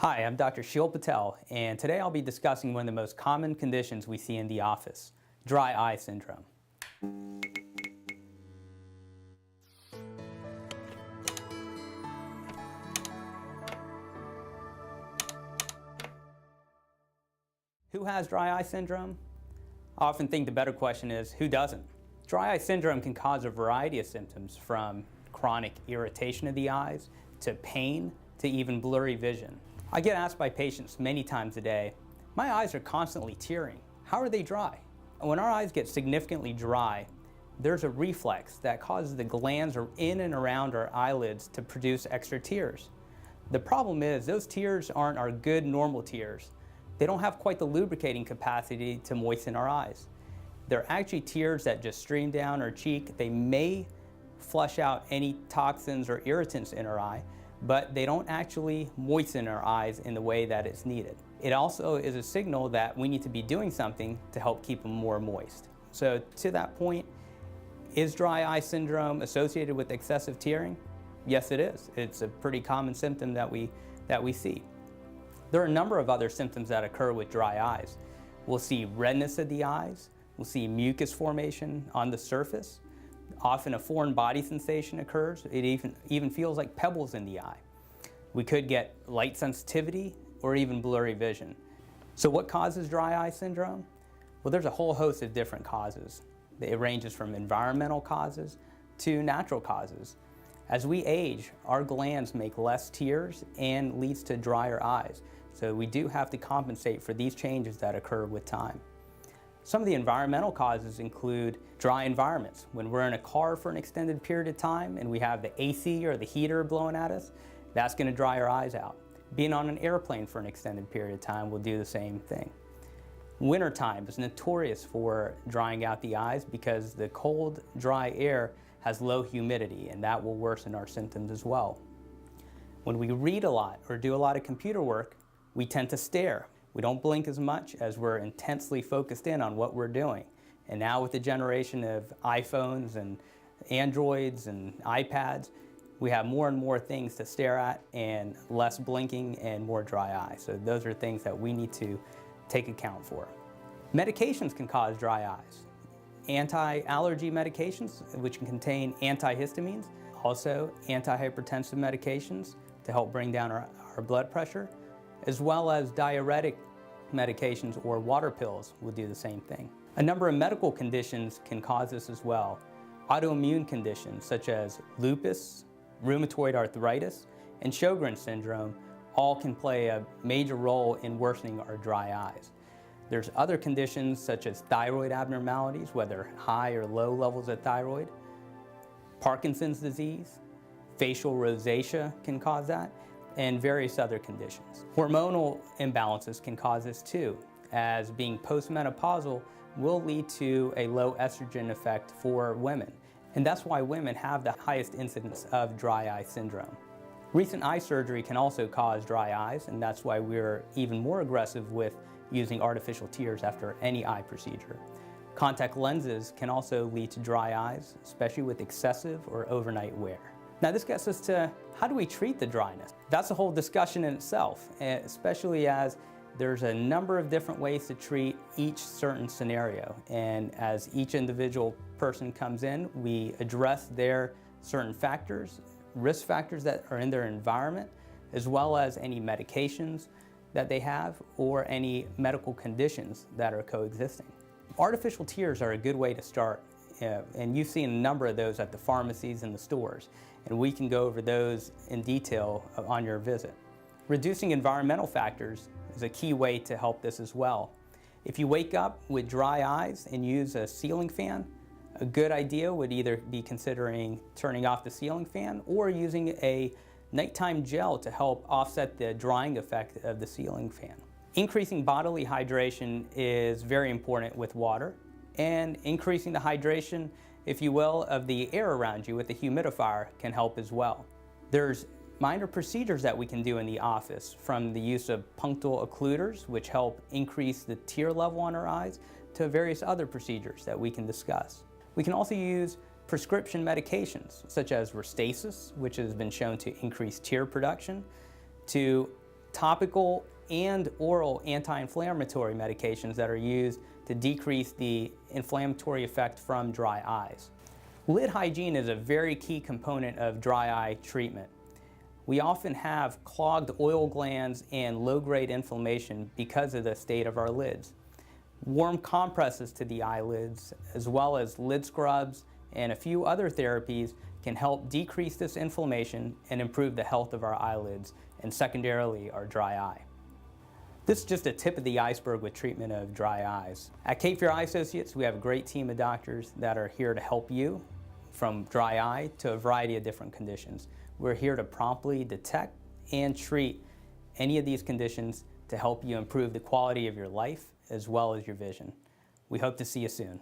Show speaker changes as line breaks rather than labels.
Hi, I'm Dr. Sheel Patel, and today I'll be discussing one of the most common conditions we see in the office, dry eye syndrome. Who has dry eye syndrome? I often think the better question is, who doesn't? Dry eye syndrome can cause a variety of symptoms, from chronic irritation of the eyes, to pain, to even blurry vision. I get asked by patients many times a day, my eyes are constantly tearing. How are they dry? When our eyes get significantly dry, there's a reflex that causes the glands in and around our eyelids to produce extra tears. The problem is those tears aren't our good normal tears. They don't have quite the lubricating capacity to moisten our eyes. They're actually tears that just stream down our cheek. They may flush out any toxins or irritants in our eye, but they don't actually moisten our eyes in the way that it's needed. It also is a signal that we need to be doing something to help keep them more moist. So to that point, is dry eye syndrome associated with excessive tearing? Yes, it is. It's a pretty common symptom that we see. There are a number of other symptoms that occur with dry eyes. We'll see redness of the eyes, we'll see mucus formation on the surface. Often a foreign body sensation occurs. It even feels like pebbles in the eye. We could get light sensitivity or even blurry vision. So what causes dry eye syndrome? Well, there's a whole host of different causes. It ranges from environmental causes to natural causes. As we age, our glands make less tears and leads to drier eyes. So we do have to compensate for these changes that occur with time. Some of the environmental causes include dry environments. When we're in a car for an extended period of time and we have the AC or the heater blowing at us, that's going to dry our eyes out. Being on an airplane for an extended period of time will do the same thing. Wintertime is notorious for drying out the eyes because the cold, dry air has low humidity, and that will worsen our symptoms as well. When we read a lot or do a lot of computer work, we tend to stare. We don't blink as much as we're intensely focused in on what we're doing. And now with the generation of iPhones and Androids and iPads, we have more and more things to stare at and less blinking and more dry eye. So those are things that we need to take account for. Medications can cause dry eyes. Anti-allergy medications, which can contain antihistamines, also antihypertensive medications to help bring down our blood pressure, as well as diuretic medications or water pills will do the same thing. A number of medical conditions can cause this as well. Autoimmune conditions such as lupus, rheumatoid arthritis, and Sjogren's syndrome all can play a major role in worsening our dry eyes. There's other conditions such as thyroid abnormalities, whether high or low levels of thyroid, Parkinson's disease, facial rosacea can cause that, and various other conditions. Hormonal imbalances can cause this too, as being postmenopausal will lead to a low estrogen effect for women. And that's why women have the highest incidence of dry eye syndrome. Recent eye surgery can also cause dry eyes, and that's why we're even more aggressive with using artificial tears after any eye procedure. Contact lenses can also lead to dry eyes, especially with excessive or overnight wear. Now this gets us to, how do we treat the dryness? That's a whole discussion in itself, especially as there's a number of different ways to treat each certain scenario. And as each individual person comes in, we address their certain factors, risk factors that are in their environment, as well as any medications that they have or any medical conditions that are coexisting. Artificial tears are a good way to start, and you've seen a number of those at the pharmacies and the stores, and we can go over those in detail on your visit. Reducing environmental factors is a key way to help this as well. If you wake up with dry eyes and use a ceiling fan, a good idea would either be considering turning off the ceiling fan or using a nighttime gel to help offset the drying effect of the ceiling fan. Increasing bodily hydration is very important with water, and increasing the hydration, if you will, of the air around you with the humidifier can help as well. There's minor procedures that we can do in the office, from the use of punctal occluders, which help increase the tear level on our eyes, to various other procedures that we can discuss. We can also use prescription medications, such as Restasis, which has been shown to increase tear production, to topical and oral anti-inflammatory medications that are used to decrease the inflammatory effect from dry eyes. Lid hygiene is a very key component of dry eye treatment. We often have clogged oil glands and low-grade inflammation because of the state of our lids. Warm compresses to the eyelids, as well as lid scrubs and a few other therapies, can help decrease this inflammation and improve the health of our eyelids and secondarily our dry eye. This is just a tip of the iceberg with treatment of dry eyes. At Cape Fear Eye Associates, we have a great team of doctors that are here to help you from dry eye to a variety of different conditions. We're here to promptly detect and treat any of these conditions to help you improve the quality of your life as well as your vision. We hope to see you soon.